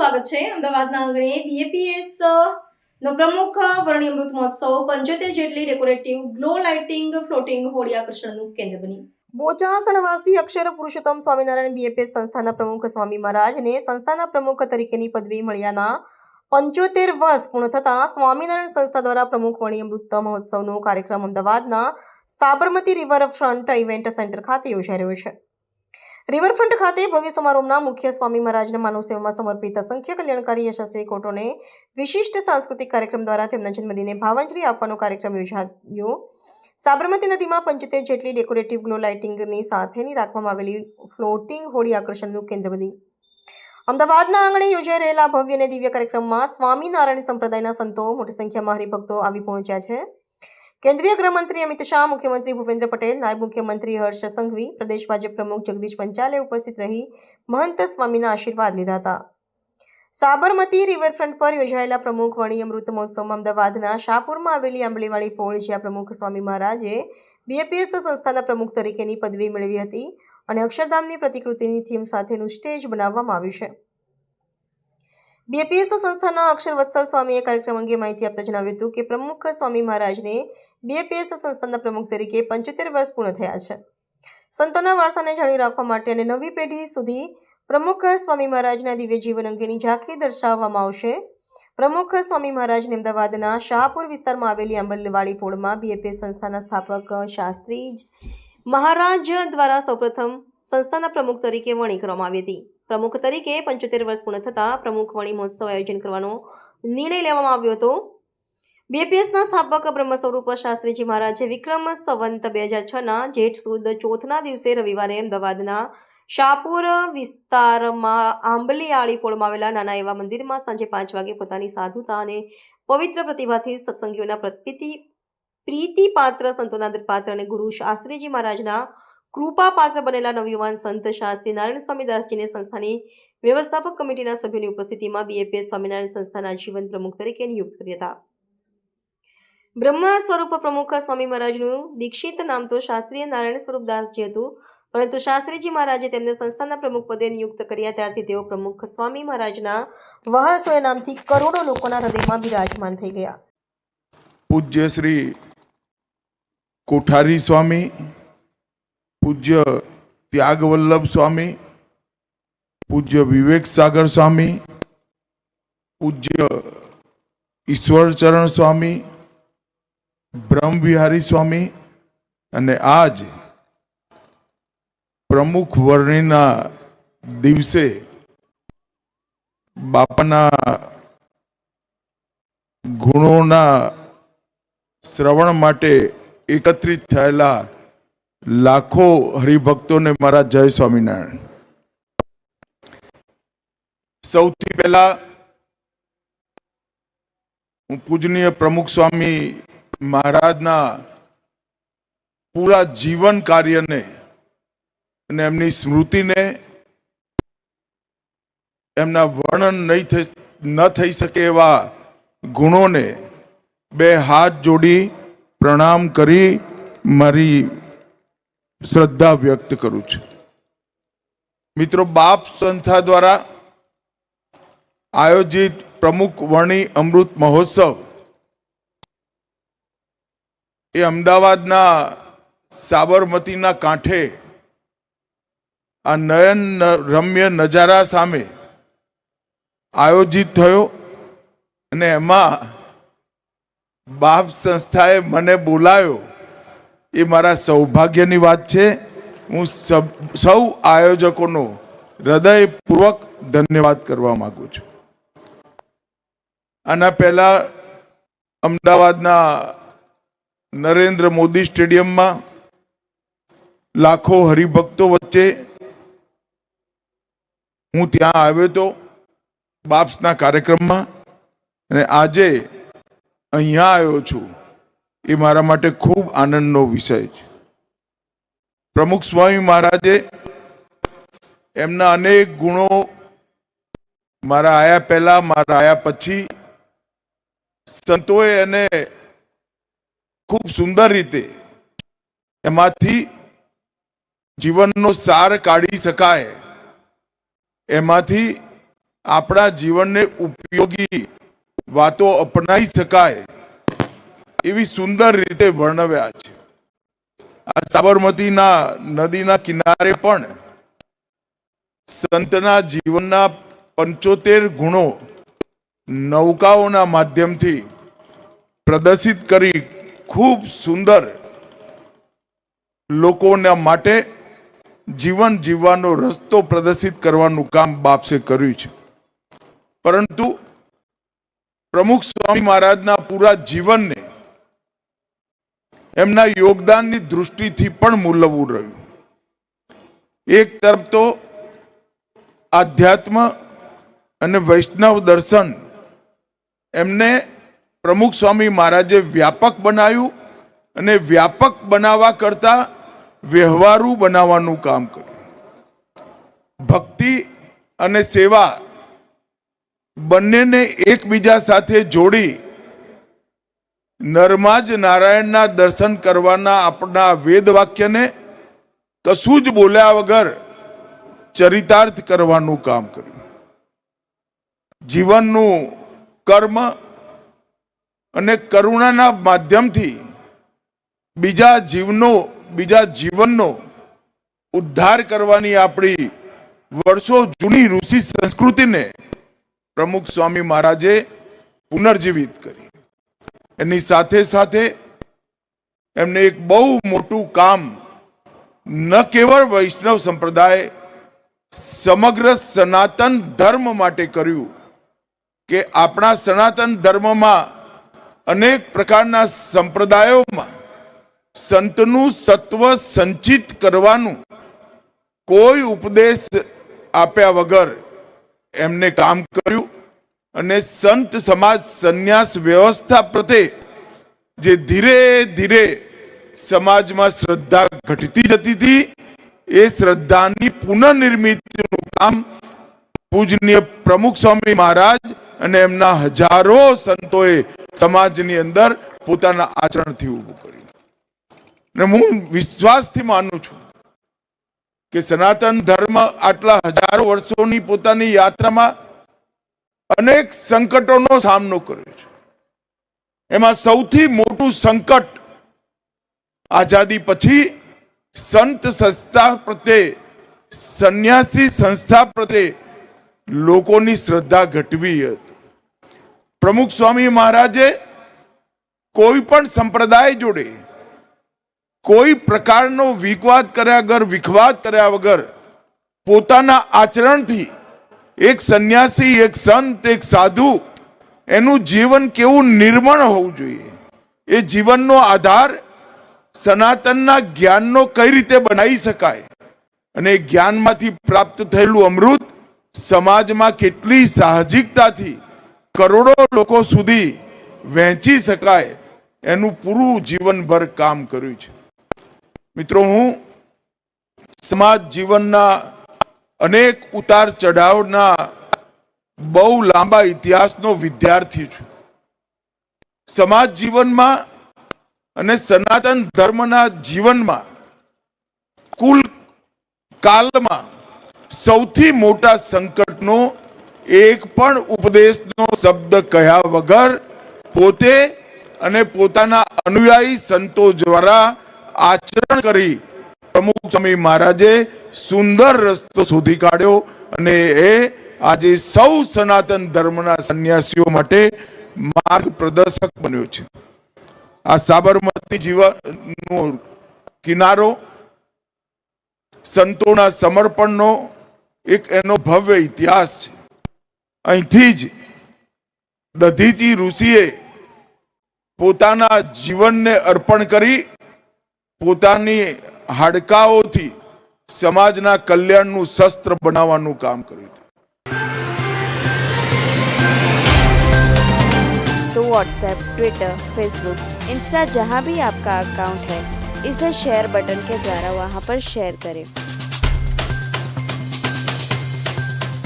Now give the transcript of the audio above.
સ્વાગત છે અમદાવાદના આંગણે બીએપીએસ નો પ્રમુખ વર્ણિય અમૃત મહોત્સવ 75 જેટલી decorative glow lighting floating Holi આકર્ષણનું કેન્દ્ર બની બોચાસણવાસી અક્ષર પુરુષોત્તમ સ્વામિનારાયણ બીએપીએસ સંસ્થાના પ્રમુખ સ્વામી મહારાજને સંસ્થાના પ્રમુખ તરીકેની પદવી મળ્યાના 75 વર્ષ પૂર્ણ થતા સ્વામિનારાયણ સંસ્થા દ્વારા પ્રમુખ વર્ણિય અમૃત મહોત્સવનો કાર્યક્રમ અમદાવાદના સાબરમતી રિવરફ્રન્ટ ઇવેન્ટ સેન્ટર ખાતે યોજાઈ રહ્યો છે। રિવરફ્રન્ટ ખાતે ભવ્ય સમારોહના મુખ્ય સ્વામી મહારાજના માનવ સેવામાં સમર્પિત અસંખ્ય કલ્યાણકારી યશસ્વી કોટોને વિશિષ્ટ સાંસ્કૃતિક કાર્યક્રમ દ્વારા તેમના જન્મદિને ભાવાંજલિ આપવાનો કાર્યક્રમ યોજાયો। સાબરમતી નદીમાં 75 જેટલી ડેકોરેટિવ ગ્લો લાઇટિંગની સાથેની રાખવામાં આવેલી ફ્લોટિંગ હોળી આકર્ષણનું કેન્દ્ર બની અમદાવાદના આંગણે યોજાઈ રહેલા ભવ્ય અને દિવ્ય કાર્યક્રમમાં સ્વામિનારાયણ સંપ્રદાયના સંતો મોટી સંખ્યામાં હરિભક્તો આવી પહોંચ્યા છે। केंद्रीय गृहमंत्री अमित शाह, मुख्यमंत्री भूपेन्द्र पटेल, नायब मुख्यमंत्री हर्ष संघवी, प्रदेश भाजपा प्रमुख जगदीश पंचाले उपस्थित रही महंत स्वामीना आशीर्वाद लीधा था। साबरमती रिवरफ्रंट पर योजाયેલા प्रमुख वर्णिय अमृत महोत्सवમાં અમદાવાદના શાહપુરમાં આવેલી આંબલીવાળી પોળ જ્યાં પ્રમુખ સ્વામી મહારાજે બીએપીએસ સંસ્થાના પ્રમુખ તરીકેની પદવી મેળવી હતી અને અક્ષરધામની પ્રતિકૃતિની થીમ સાથેનું સ્ટેજ બનાવવામાં આવ્યું છે। બીએપીએસ સંસ્થાના અક્ષર વત્સલ સ્વામીએ કાર્યક્રમ અંગે માહિતી આપતા જણાવ્યું હતું કે પ્રમુખ સ્વામી મહારાજને બીએપીએસ સંસ્થાના પ્રમુખ તરીકે 75 વર્ષ પૂર્ણ થયા છે। સંતોના વારસાને જાળવી રાખવા માટે અને નવી પેઢી સુધી પ્રમુખ સ્વામી મહારાજના દિવ્ય જીવન અંગેની ઝાંખી દર્શાવવામાં આવશે। પ્રમુખ સ્વામી મહારાજને અમદાવાદના શાહપુર વિસ્તારમાં આવેલી આંબલવાળી પોળમાં બીએપીએસ સંસ્થાના સ્થાપક શાસ્ત્રી મહારાજ દ્વારા સૌપ્રથમ સંસ્થાના પ્રમુખ તરીકે વરણી કરવામાં આવી હતી। પ્રમુખ તરીકે 75 વર્ષ પૂર્ણ થતા પ્રમુખ વરણી મહોત્સવ આયોજન કરવાનો નિર્ણય લેવામાં આવ્યો હતો। બીએપીએસના સ્થાપક બ્રહ્મ સ્વરૂપ શાસ્ત્રીજી મહારાજે વિક્રમ સંવંત 2006ના જેઠ સુદ ચોથના દિવસે રવિવારે અમદાવાદના શાહપુર વિસ્તારમાં આંબલીયાળી પોળમાં આવેલા નાના એવા મંદિરમાં સાંજે 5 વાગે પોતાની સાધુતા અને પવિત્ર પ્રતિભાથી સત્સંગીઓના પ્રીતિપાત્ર સંતોના પાત્ર અને ગુરુ શાસ્ત્રીજી મહારાજના કૃપા પાત્ર બનેલા નવયુવાન સંત શાસ્ત્રી નારાયણ સ્વામી દાસજીને સંસ્થાની વ્યવસ્થાપક કમિટીના સભ્યોની ઉપસ્થિતિમાં બીએપીએસ સ્વામિનારાયણ સંસ્થાના જીવન પ્રમુખ તરીકે નિયુક્ત કર્યા હતા। બ્રહ્મ સ્વરૂપ પ્રમુખ સ્વામી મહારાજનું દીક્ષિત નામ તો શાસ્ત્રીય નારાયણ સ્વરૂપ દાસજી હતું, પરંતુ શાસ્ત્રીજી મહારાજે તેમને સંસ્થાના પ્રમુખ પદે નિયુક્ત કર્યા ત્યારથી તેઓ પ્રમુખ સ્વામી મહારાજના વહાસોએ નામથી કરોડો લોકોના હૃદયમાં બિરાજમાન થઈ ગયા। પૂજ્ય શ્રી કોઠારી સ્વામી, પૂજ્ય ત્યાગવલ્લભ સ્વામી, પૂજ્ય વિવેક સાગર સ્વામી, પૂજ્ય ઈશ્વરચરણ સ્વામી, બ્રહ્મવિહારી સ્વામી અને આજ પ્રમુખ વર્ણિના દિવસે બાપાના ગુણોના શ્રવણ માટે એકત્રિત થયેલા લાખો હરિભક્તોને મારા જય સ્વામિનારાયણ। સૌથી પહેલા હું પૂજનીય પ્રમુખ સ્વામી મહારાજના પૂરા જીવન કાર્યને અને એમની સ્મૃતિને એમના વર્ણન ન થઈ શકે એવા ગુણોને બે હાથ જોડી પ્રણામ કરી મારી શ્રદ્ધા વ્યક્ત કરું છું। મિત્રો, બાપ સંસ્થા દ્વારા આયોજિત પ્રમુખ વર્ણિય અમૃત મહોત્સવ એ અમદાવાદના સાબરમતીના કાંઠે આ નયન રમ્ય નજારા સામે આયોજિત થયો અને એમાં બાપ સંસ્થાએ મને બોલાયો એ મારા સૌભાગ્યની વાત છે। હું સૌ આયોજકોનો હૃદયપૂર્વક ધન્યવાદ કરવા માંગુ છું। આના પહેલા અમદાવાદના નરેન્દ્ર મોદી સ્ટેડિયમમાં લાખો હરિભક્તો વચ્ચે હું ત્યાં આવ્યો હતો બાપ્સના કાર્યક્રમમાં, અને આજે અહીંયા આવ્યો છું એ મારા માટે ખૂબ આનંદનો વિષય છે। પ્રમુખ સ્વામી મહારાજે એમના અનેક ગુણો મારા આયા પહેલા, મારા આયા પછી સંતોએ એને ખૂબ સુંદર રીતે એમાંથી જીવનનો સાર કાઢી શકાય એમાંથી આપણા જીવનને ઉપયોગી વાતો અપનાવી શકાય એવી સુંદર રીતે વર્ણવ્યા છે. આ સાબરમતીના નદીના કિનારે પણ સંતના જીવનના 75 ગુણો નૌકાઓના માધ્યમથી પ્રદર્શિત કરી ખૂબ સુંદર લોકોના માટે જીવન જીવવાનો રસ્તો પ્રદર્શિત કરવાનું કામ બાપસે કર્યું છે. પરંતુ પ્રમુખ સ્વામી મહારાજના પૂરા જીવનને એમના યોગદાનની દૃષ્ટિથી પણ મૂલવવું રહ્યું. એક તરફ તો આધ્યાત્મ અને વૈષ્ણવ દર્શન એમને પ્રમુખ સ્વામી મહારાજે વ્યાપક બનાવ્યું અને વ્યાપક બનાવવા કરતા વ્યવહારુ બનાવવાનું કામ કર્યું. ભક્તિ અને સેવા બંનેને એકબીજા સાથે જોડી નરમાજ નારાયણના દર્શન કરવાના આપણા વેદ વાક્યને કશું જ બોલ્યા વગર ચરિતાર્થ કરવાનું કામ કર્યું. જીવનનું કર્મ અને કરુણાના માધ્યમથી બીજા જીવનનો ઉદ્ધાર કરવાની આપણી વર્ષો જૂની ઋષિ સંસ્કૃતિને પ્રમુખ સ્વામી મહારાજે પુનર્જીવિત કરી. એની સાથે સાથે એમને એક બહુ મોટું કામ ન કેવળ વૈષ્ણવ સંપ્રદાય સમગ્ર સનાતન ધર્મ માટે કર્યું કે આપણા સનાતન ધર્મમાં અનેક પ્રકારના સંપ્રદાયોમાં સંતનું સત્વ સંચિત કરવાનું કોઈ ઉપદેશ આપ્યા વગર એમને કામ કર્યું અને સંત સમાજ સંન્યાસ વ્યવસ્થા પ્રત્યે જે ધીરે ધીરે સમાજમાં શ્રદ્ધા ઘટતી જતી હતી એ શ્રદ્ધાની પુનઃનિર્મિતિનું કામ પૂજનીય પ્રમુખ સ્વામી મહારાજ અને એમના હજારો સંતોએ સમાજની અંદર પોતાના આચરણથી ઊભું કર્યું. ને હું વિશ્વાસથી માનું છું કે સનાતન ધર્મ આટલા હજારો વર્ષોની પોતાની યાત્રામાં અનેક સંકટોનો સામનો કર્યો છે. એમાં સૌથી મોટું સંકટ આઝાદી પછી સંત સંસ્થા પ્રત્યે સંન્યાસી સંસ્થા પ્રત્યે લોકોની શ્રદ્ધા ઘટવી હતી. પ્રમુખ સ્વામી મહારાજે કોઈ પણ સંપ્રદાય જોડે કોઈ પ્રકારનો વિખવાદ કર્યા વગર પોતાના આચરણથી એક સંન્યાસી, એક સંત, એક સાધુ એનું જીવન કેવું નિર્મળ હોવું જોઈએ એ જીવનનો આધાર સનાતનના જ્ઞાનનો કઈ રીતે બનાવી શકાય અને જ્ઞાનમાંથી પ્રાપ્ત થયેલું અમૃત સમાજમાં કેટલી સાહજિકતાથી કરોડો લોકો સુધી વહેંચી શકાય એનું પૂરું જીવનભર કામ કર્યું છે. મિત્રો, હું સમાજ જીવનના અનેક ઉતાર ચઢાવના બહુ લાંબા ઇતિહાસનો વિદ્યાર્થી છું. સમાજ જીવનમાં અને સનાતન ધર્મના જીવનમાં કુલ કાલમાં સૌથી મોટા સંકટનો એક પણ ઉપદેશનો શબ્દ કહ્યા વગર પોતે અને પોતાના અનુયાયી સંતો દ્વારા આચરણ કરી પ્રમુખ સ્વામી મહારાજે સુંદર રસ્તો શોધી કાઢ્યો અને એ આજે સૌ સનાતન ધર્મના સંન્યાસીઓ માટે માર્ગ પ્રદર્શક બન્યો છે. આ સાબરમતી જીવનનો કિનારો સંતોના સમર્પણનો એક એનો ભવ્ય ઇતિહાસ છે. અહીંથી જ દધીચી ઋષિએ પોતાના જીવનને અર્પણ કરી પોતાની હાડકાઓથી સમાજના કલ્યાણનું શસ્ત્ર બનાવવાનું કામ કર્યું. तो व्हाट्सएप, ट्विटर, फेसबुक, इंस्टा जहाँ भी आपका अकाउंट है इसे शेयर बटन के द्वारा वहाँ पर शेयर करें